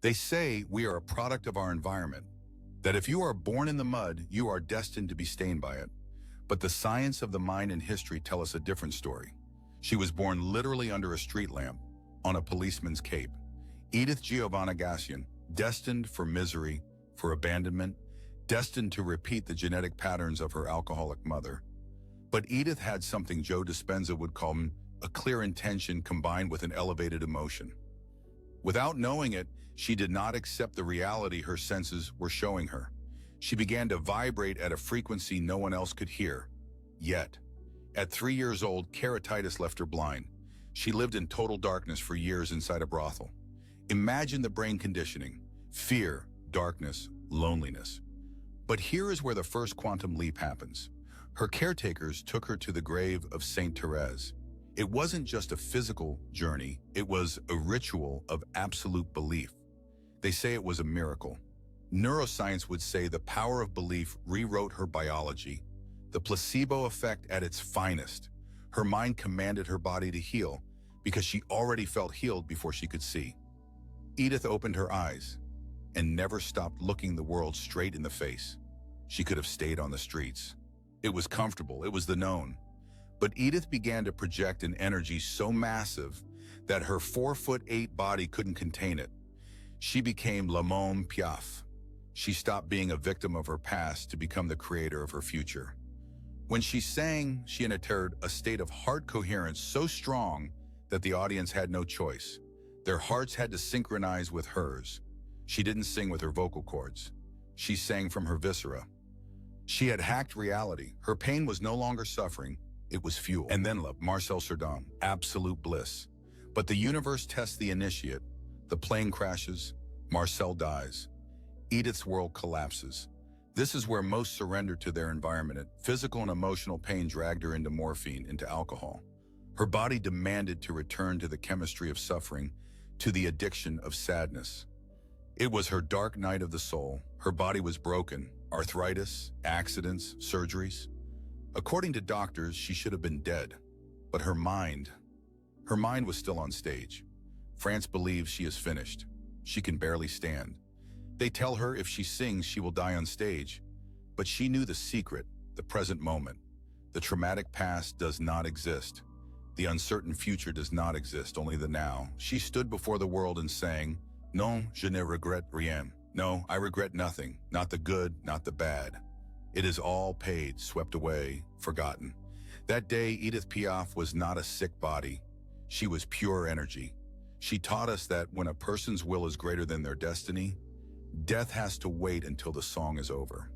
They say we are a product of our environment, that if you are born in the mud, you are destined to be stained by it. But the science of the mind and history tell us a different story. She was born literally under a street lamp, on a policeman's cape. Edith Giovanna Gassian, destined for misery, for abandonment, destined to repeat the genetic patterns of her alcoholic mother. But Edith had something Joe Dispenza would call a clear intention combined with an elevated emotion. Without knowing it, she did not accept the reality her senses were showing her. She began to vibrate at a frequency no one else could hear. Yet, at 3 years old, keratitis left her blind. She lived in total darkness for years inside a brothel. Imagine the brain conditioning: fear, darkness, loneliness. But here is where the first quantum leap happens. Her caretakers took her to the grave of Saint Therese. It wasn't just a physical journey, it was a ritual of absolute belief. They say it was a miracle. Neuroscience would say the power of belief rewrote her biology. The placebo effect at its finest. Her mind commanded her body to heal because she already felt healed before she could see. Edith opened her eyes and never stopped looking the world straight in the face. She could have stayed on the streets. It was comfortable, it was the known. But Edith began to project an energy so massive that her 4'8" body couldn't contain it. She became la Môme Piaf. She stopped being a victim of her past to become the creator of her future. When she sang, she entered a state of heart coherence so strong that the audience had no choice. Their hearts had to synchronize with hers. She didn't sing with her vocal cords. She sang from her viscera. She had hacked reality. Her pain was no longer suffering. It was fuel. And then love, Marcel Cerdan, absolute bliss. But the universe tests the initiate. The plane crashes. Marcel dies. Edith's world collapses. This is where most surrender to their environment. Physical and emotional pain dragged her into morphine, into alcohol. Her body demanded to return to the chemistry of suffering, to the addiction of sadness. It was her dark night of the soul. Her body was broken. Arthritis, accidents, surgeries. According to doctors, she should have been dead. But her mind was still on stage. France believes she is finished. She can barely stand. They tell her if she sings, she will die on stage. But she knew the secret, the present moment. The traumatic past does not exist. The uncertain future does not exist, only the now. She stood before the world and sang, "Non, je ne regrette rien." No, I regret nothing, not the good, not the bad. It is all paid, swept away, forgotten. That day, Edith Piaf was not a sick body. She was pure energy. She taught us that when a person's will is greater than their destiny, death has to wait until the song is over.